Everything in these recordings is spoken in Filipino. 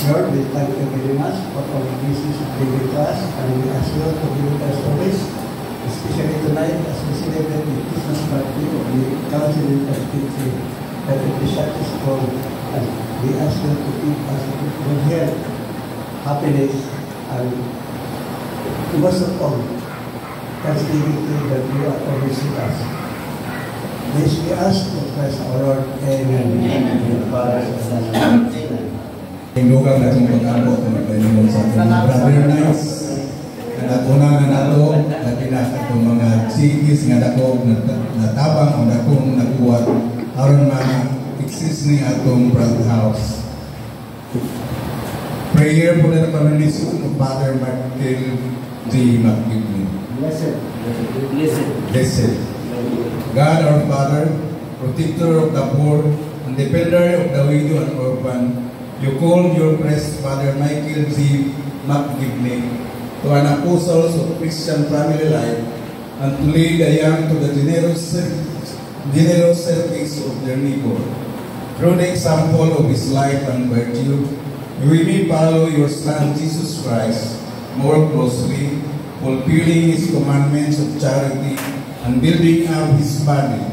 Lord, we thank you very much for all the blessings you bring to us, and we ask you to be with us always, especially tonight as we celebrate the Christmas party of the Council of Presbytery, that it be successful, and we ask you to keep us good health, happiness, and most of all, thanksgiving to you that you are always with us. This we ask in Christ our Lord. Amen. Amen. Father, Son, and Amen. Indugang natong pag-abot ng Panginoon sa ating brother nights. Natuna na nato, labi na itong mga sigis nga dako, natabang ang dakong nakuwat, aron ma-exist ni atong brother house. Prayer po na pamanisyon ng Father Martin G. McGivney. Blessed. God our Father, protector of the poor, and defender of the widow and orphan, you called your blessed Father Michael G. McGivney to an apostle of Christian family life and to lead the young to the generous service of their neighbor. Through the example of his life and virtue, we may follow your Son Jesus Christ more closely, fulfilling his commandments of charity and building up his body,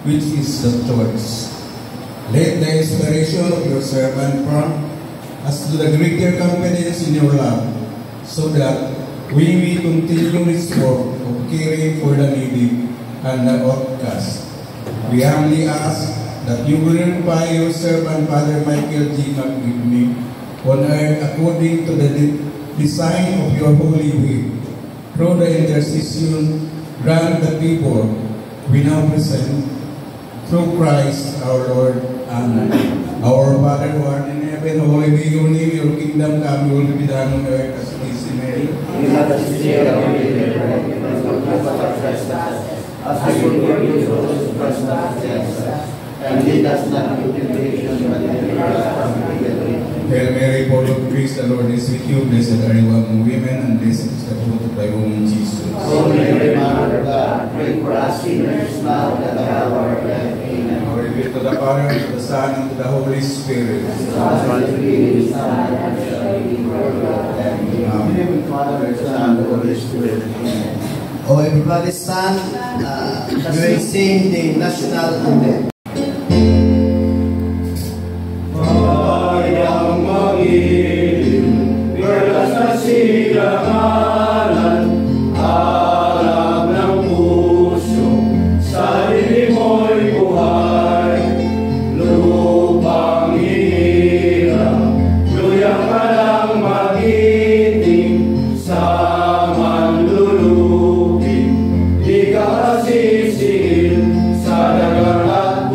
which is the church. Let the inspiration of your servant prompt us to the greater confidence in your love, so that we may continue this work of caring for the needy and the outcast. We humbly ask that you glorify your servant Father Michael G. McGivney on earth according to the design of your holy will. Through the intercession, grant the people we now present through Christ our Lord. Amen. Our Father who art in heaven, holy be your name, your kingdom come, your will be done on earth as it is in heaven. Give us this day our daily bread, and forgive us our trespasses, as we forgive those who trespass against us. And lead us not into temptation, but deliver us from evil. Hail Mary, full of grace, the Lord is with you. Blessed are you among women, and blessed is the fruit of thy womb, Jesus. Holy Mary, Mother of God, pray for us sinners now and at the hour of our death. Amen. Glory be to the Father, and to the Son, and to the Holy Spirit. As it is, and shall be forever. Amen. In the Father, and Son, and the Holy Spirit. Amen. Oh, everybody stand. We will sing the national anthem. Sa dagang at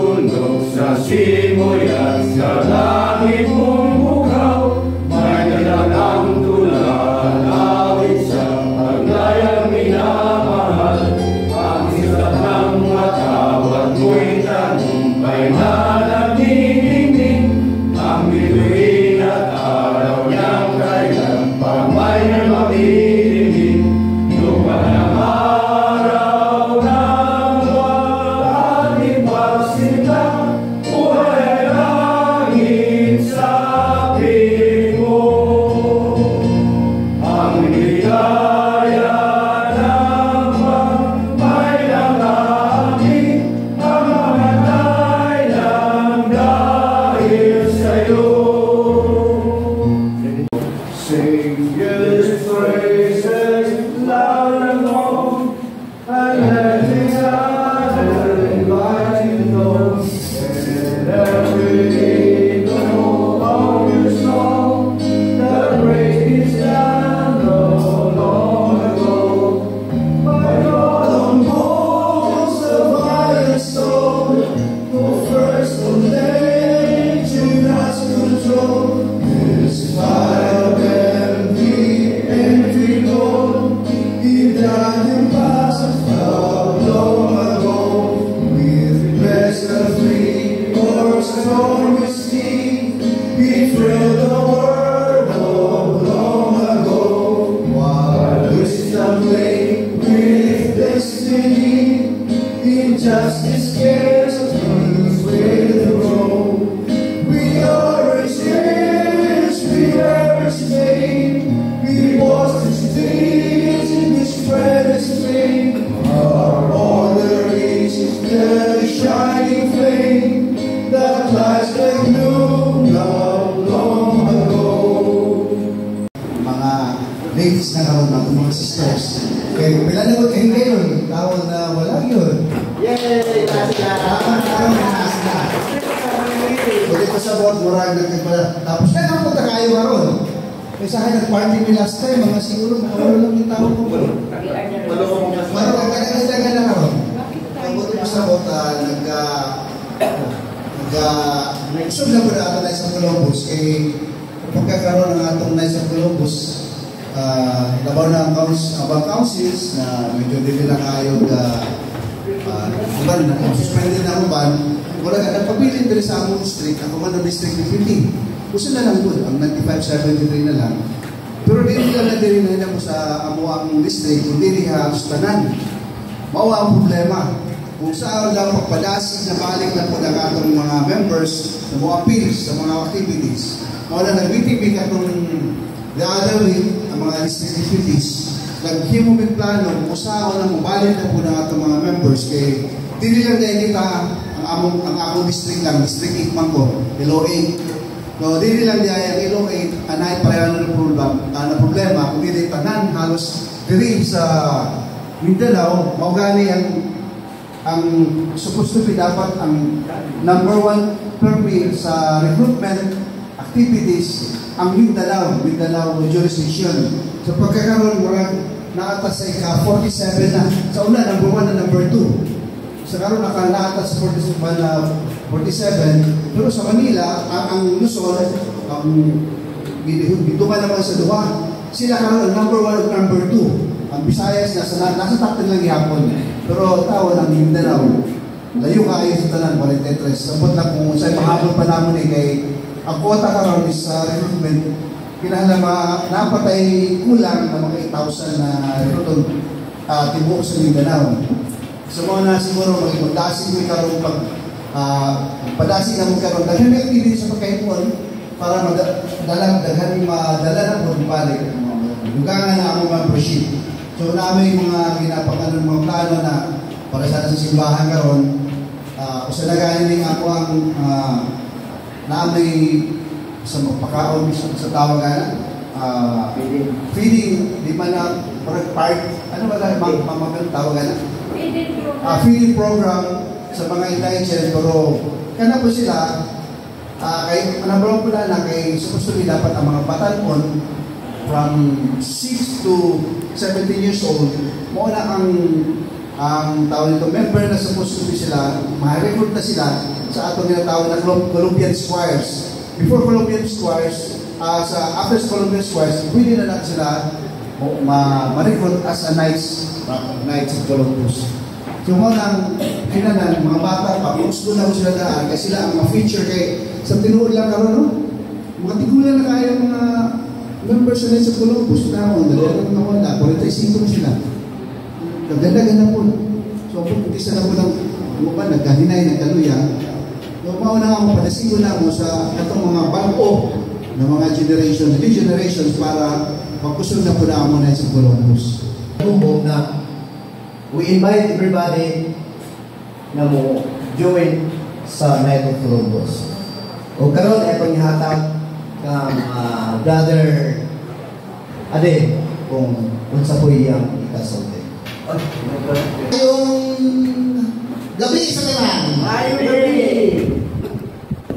ladies na karon ng mga sisters. Kaya pila na ko kayo kayo, tawag na wala yun. Yay! Tawag na asla. Kung ito sa bot, murag nagkagpala. Tapos na naman punta kayo karon. Kaya sa akin, nag-party ni last time, mga siguro, makawala lang yung tao ko. Marang kagagadagan na karon. Ang buto ko sa bot, isog na po na ato na sa Columbus. Eh, pagkakaroon ng atong na sa Columbus, labaw na ang councils na medyo dili na kayo uban na suspended na uban, wala ka nagpabilin diri sa among district. Ako man ang district ni 15 gusto na lang po ang 9573 na lang, pero dili lang na diri na mo sa among district, kundi halos tanan mao ang problema. Kung saan lang pagpadasig na balik na po ng atong mga members na mo appeal sa mga activities, mao na nag-meeting atong the other week ang mga district activities, naghimong plano kung saan na mabalik na po ng atong mga members. Kay dili lang dahil kita ang among district lang, district 8 man ko, Ilo 8. No, dili lang dahil Ilo 8 anay pareho na problema, kung dili tanan halos diri sa Mindanao, mao gani ang supposed to be dapat ang number 1 permit sa recruitment activities ang Mindanao jurisdiction. So pagkakaroon naatas sa ika-47 na. Sa una, number 1 na number 2. Sa karoon naatas sa 47, pero sa Manila, ang Luzon, ang bituman naman sa duwa, sila karoon number 1 at number 2. Ang Visayas nasa top 10 lang ihapon. Pero tao ng Mindanao, layo kayo sa tanan, 43. Sabot lang kung sa'yo mahabol pa naman kay ang quota karoon is sa recruitment, kinahanglan napatay kulang na mga 8,000 na recruitment tibuok sa Mindanao. So mga na siguro magdasig mo karoon padasig na mo karoon daghan na activity sa pagkaipon para madala na po balik dugangan na ang mga proceed. So namin mga ginapakanon mga plano na para sa simbahan karon usa na ganin ako ang naamay sa magpakaon sa tawagan feeding di man na part ano ba lang tawagan feeding program sa mga indigent, pero kana po sila kay number 1 po na kay supposed to be dapat ang mga batanon from 6 to 17 years old mo na ang tawag nito member na supposed to be sila, ma-recruit na sila sa atong ginatawag na Columbian Squires. Before Columbian Squires, after Columbian Squires, pwede na lang sila ma-recruit as a Knights of Columbus. So mo nang kinanan, mga bata pa, gusto na sila daan, kasi sila ang ma-feature kay sa tinuod lang karon no? Mga tigulan na kaya mga members na sa Columbus na ako, dalagang na 45 sila. Nagdadagan na po. So, isa na po lang, nagkahinay, nagkaluya. So, mauna ako, padasigo na mo sa itong mga bago ng mga generations para magkusog na po na mo na sa Columbus. Na we invite everybody na mo join sa Night of Columbus. O karon itong ihatag ng brother Ade kung sa po iyang ikasote. Yung gabi sa tanan. Ayong gabi.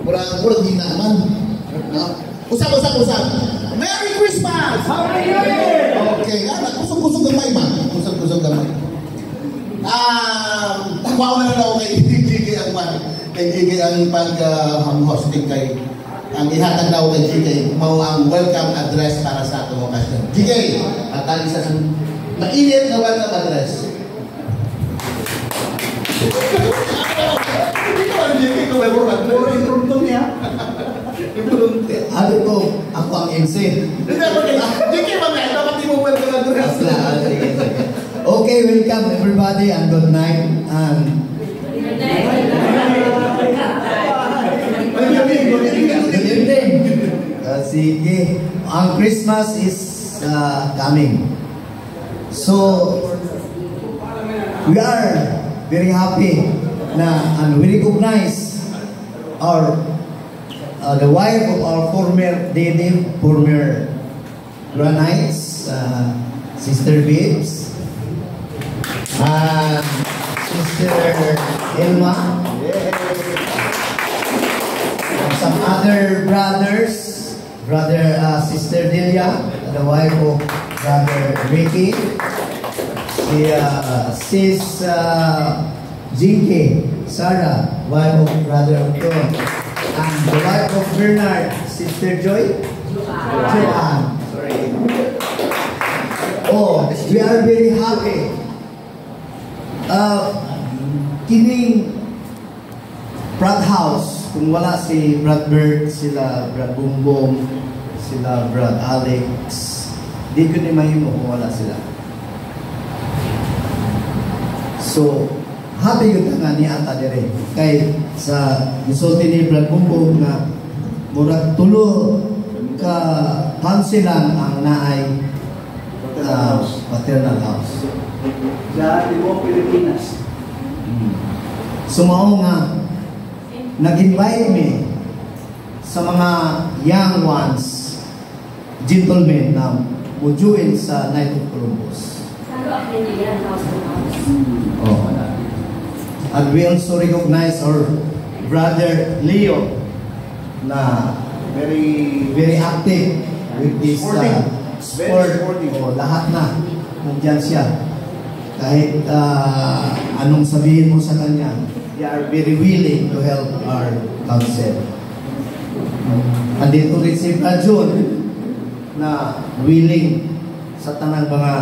Murag di na naman. Usap. Merry Christmas! Happy New Year! Okay, kusog-kusog gamay ba? Kusog-kusog gamay. Takwaw na daw kay GK ang pag-hosting kay ang ihatag daw kay GK mao ang welcome address para sa atong okasyon. GK, at alisa sa mainit na welcome address. Hindi ko ang GK ko may work. Puro intruntong niya. Ano ko, ako ang MC. GK ba nga? Dapat di mo welcome address. Okay, welcome everybody and good night. And good evening. Sige, ang Christmas is coming. So, we are very happy and we recognize the wife of our former DD, former Granites, Sister Babes, Sister Elma, and some other brothers, Sister Delia, the wife of Brother Ricky, Sis Jinky, Sarah, wife of Brother John, and the wife of Bernard, Sister Joy, Joanne. Sorry. Oh, we are very happy. Kining Brad House, kung wala si Brad Bert, sila Brad Bumbong, sila Brad Alex, di ko ni mahimo kung wala sila. So, happy yun nga ni Ata dire. Kay sa gusulti ni Brad Bumbong na murag tulo ka pansilan ang naay paternal house. Sa Timog, Pilipinas. Sumao nga, nag-invite me sa mga young ones, gentlemen na mujuin sa Night of Columbus. Oh. And we also recognize our brother Leo na very active with this sport. Oh, lahat na nandiyan siya. Kahit anong sabihin mo sa kanya, they are very willing to help our council. Andito rin si John na willing sa tanang mga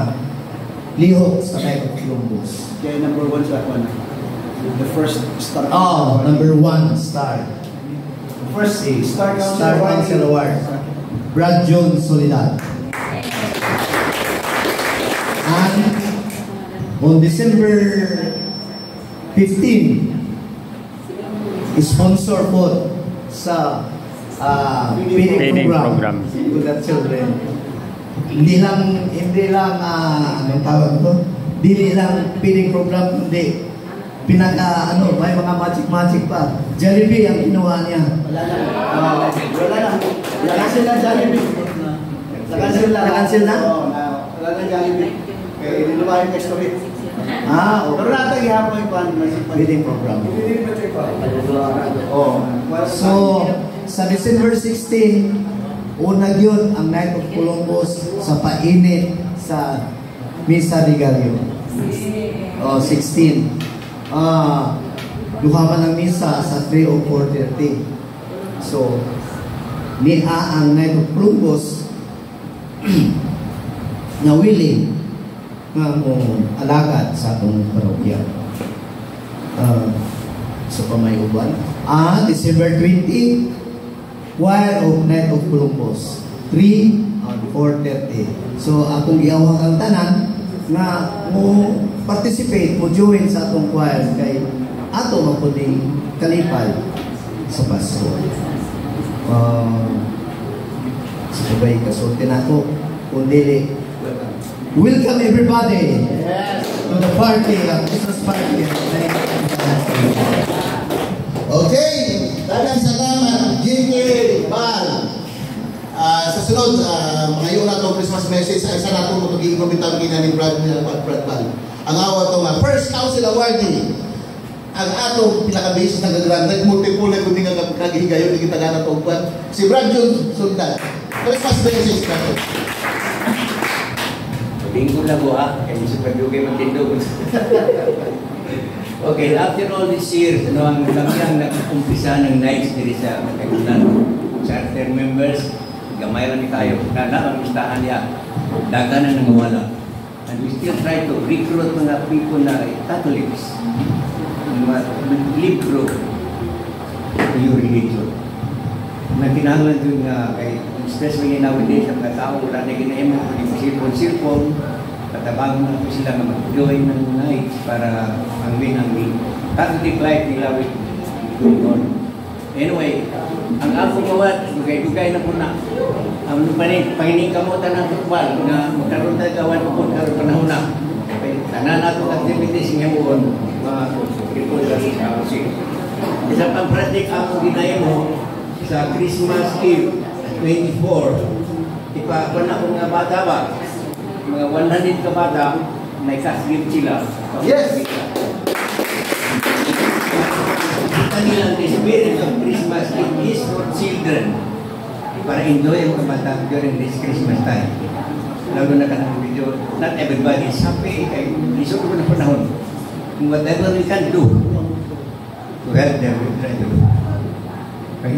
lihok sa Night of Columbus. Kaya number 1 sa ako na. The first star. Oh, number 1 star. First Star Council Award. Brad John Soledad. And on December 15, sponsor po sa feeding program to the children. Hindi lang anong tawag ito? Dili lang feeding program, hindi. May mga magic pa. Jollibee ang ginawa niya. Wala na. Nakancel na Jollibee. Nakancel na? Oo, wala na Jollibee. Kaya nilumayo yung story. Okay. Pero natin ihapon yung Feeding program. So, sa December 16, unag yun ang Night of Columbus sa painit sa Misa Regalio. 16. Duhaman ng misa sa 3 o 4:30. So, ang Night of Columbus na willing na alagad sa atong parokya. So, pamayuban. December 20, choir of Night of Columbus. 3 and 4:30. So, akong iawang ang tanan na mo participate, mo join sa atong choir kay ato mapuning kalipay sa Pasko. Sabay kasulti na ako. Kundi welcome everybody to the party, Christmas party. Okay, daghang salamat, J.K. Bal. Sa sunod, mga yun na itong Christmas message, isa na itong mag-i-implementan kina ni Brad Bal. Ang awa itong First Council Awardee. Ang atong pinaka-basis ng gagrandag, multiple na kundi nga naghihigayon, hindi kita gana itong si Brad John Soledad. Christmas message na ito. Linggo na po kaya si Padugay magtindog. Okay, after all these years, ang kamilang nag-umpisa ng nights diri sa Magkagulan. Charter members, gamay lang tayo. Ang listahan niya, daga na nangawala. And we still try to recruit mga people na Catholics. Live through your religion. Nagkinahanglan doon nga kay especially nowadays ang mga tao wala na ginaimo kung cellphone katabang na sila na mag-join ng nights para ang Catholic life nila with going on. Anyway, ang ako kawat, dugay-dugay na po na ang panginig kamutan ng football na magkaroon tayo kawan po karoon panahon na tanan nato activities ngayon mga people sa housing. Isa pang project ako ginahimo sa Christmas Eve 24, ipa na ko nga bata ba? mga 100 ka bata, naikasgift sila. Yes! Kita nilang the spirit of Christmas is for children. Para enjoy ang kabata during this Christmas time. Lalo na kanang video, not everybody is happy. Kaya isok ko na panahon. Whatever we can do to help them, we try to do. Okay?